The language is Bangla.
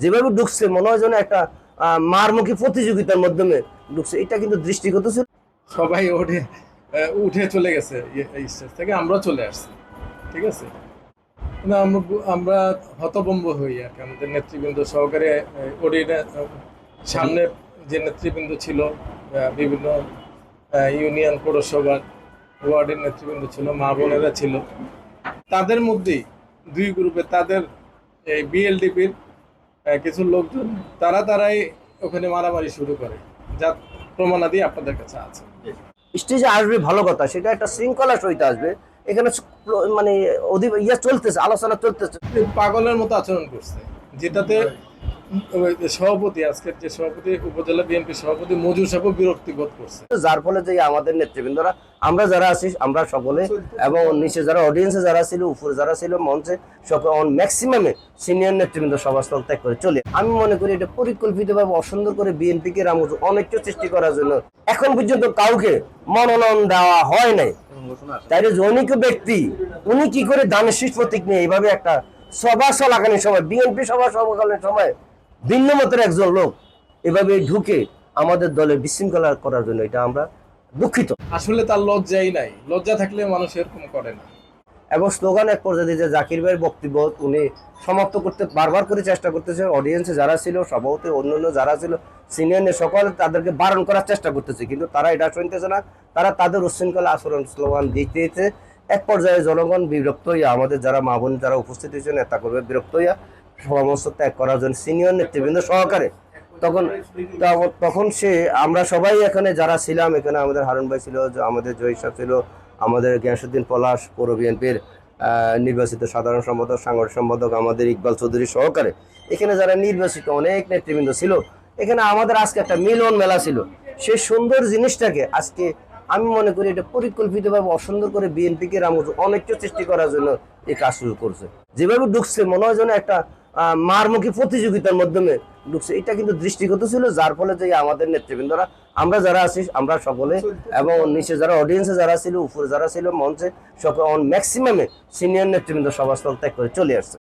যেভাবে ঢুকছে মনে হয় যেন একটা মারমুখী প্রতিযোগিতার মাধ্যমে ঢুকছে, এটা কিন্তু দৃষ্টিগত ছিল। সবাই উঠে চলে গেছে এই স্টেজ থেকে, আমরাও চলে আসছি। ঠিক আছে, কিন্তু আমরা হতভম্ব হই আর কি। আমাদের নেতৃবৃন্দ সহকারে ওডিটা সামনে যে নেতৃবৃন্দ ছিল, বিভিন্ন ইউনিয়ন পৌরসভার ওয়ার্ডের নেতৃবৃন্দ ছিল, মা বোনেরা ছিল, তাদের মধ্যেই দুই গ্রুপে তাদের এই বিএলডিপির কিছু লোকজন তারাই ওখানে মারামারি শুরু করে, যা প্রমাণাদি আপনাদের কাছে আছে। স্টেজে আসবে ভালো কথা, সেটা একটা শৃঙ্খলা সহিত আসবে। এখানে মানে ইয়ে চলতেছে, আলোচনা চলতেছে। পাগলের মতো আচরণ করছে, যেটাতে সভাপতি, আজকের যে সভাপতি, উপজেলা বিএনপি সভাপতি মজুর সাহেব বিরক্তি বোধ করছে। যার ফলে যে আমাদের নেতৃবৃন্দরা, আমরা যারা আছি, আমরা সকলে, এবং নিচে যারা অডিয়েন্সে যারা ছিল, উপরে যারা ছিল মঞ্চে, সকল ম্যাক্সিমামে সিনিয়র নেতৃবৃন্দ সভাস্থল ত্যাগ করে চলে। আমি মনে করি এটা পরিকল্পিতভাবে অসুন্দর করে বিএনপিকে অনেকটা সৃষ্টি করার জন্য এখন পর্যন্ত কাউকে মনোনয়ন দেওয়া হয় নাই। তাই জনৈক ব্যক্তি উনি কি করে দানের শীষ প্রতীক নিয়ে এইভাবে একটা সভা চলাকালীন সময়, বিএনপি সভা চলাকালীন সময় ভিন্ন মতের একজন লোক এভাবে ঢুকে আমাদের দলের বিশৃঙ্খলা করার জন্য, এটা আমরা দুঃখিত। আসলে তার লজ্জাই নাই, লজ্জা থাকলে মানুষ এরকম করে না। এবং স্লোগান এক পর্যায়ে যে জাকির ভাইয়ের বক্তব্য উনি সমাপ্ত করতে বারবার করে চেষ্টা করতেছে, অডিয়েন্সে যারা ছিল, সভাপতি অন্যান্য যারা ছিল, সিনিয়র সকল তাদেরকে বারণ করার চেষ্টা করতেছে, কিন্তু তারা এটা শুনতেছে না। তারা তাদের উচ্ছৃঙ্খলা আচরণ স্লোগান দিতে এক পর্যায়ে জনগণ বিরক্ত হইয়া, আমাদের যারা মা বোন যারা উপস্থিত হয়েছে, নেতা করবে বিরক্ত হইয়া সমস্ত ত্যাগ করার জন্য সিনিয়র নেতৃবৃন্দ সহকারে তখন সে আমরা সবাই এখানে যারা ছিলাম, এখানে আমাদের হারুন ভাই ছিল, আমাদের জয়ী সাহেব ছিল, আমাদের গিয়াসউদ্দিন পলাশ, পৌর বিএনপির নির্বাচিত সাধারণ সম্পাদক, সাংগঠনিক সম্পাদক আমাদের ইকবাল চৌধুরী সহকারে, এখানে যারা নির্বাচিত অনেক নেতৃবৃন্দ ছিল, এখানে আমাদের আজকে একটা মিলন মেলা ছিল। সেই সুন্দর জিনিসটাকে আজকে আমি মনে করি এটা পরিকল্পিতভাবে অসুন্দর করে বিএনপিকে অনেকটা সৃষ্টি করার জন্য এই কাজ শুরু করছে। যেভাবে ঢুকছে মনে হয় যেন একটা মারমুখী প্রতিযোগিতার মাধ্যমে ঢুকছে, এটা কিন্তু দৃষ্টিগত ছিল। যার ফলে যে আমাদের নেতৃবৃন্দরা, আমরা যারা আছি, আমরা সকলে, এবং নিচে যারা অডিয়েন্সে যারা ছিল, উপরে যারা ছিল মঞ্চে, সকল ম্যাক্সিমামে সিনিয়র নেতৃবৃন্দ সভাস্থল ত্যাগ করে চলে আসছে।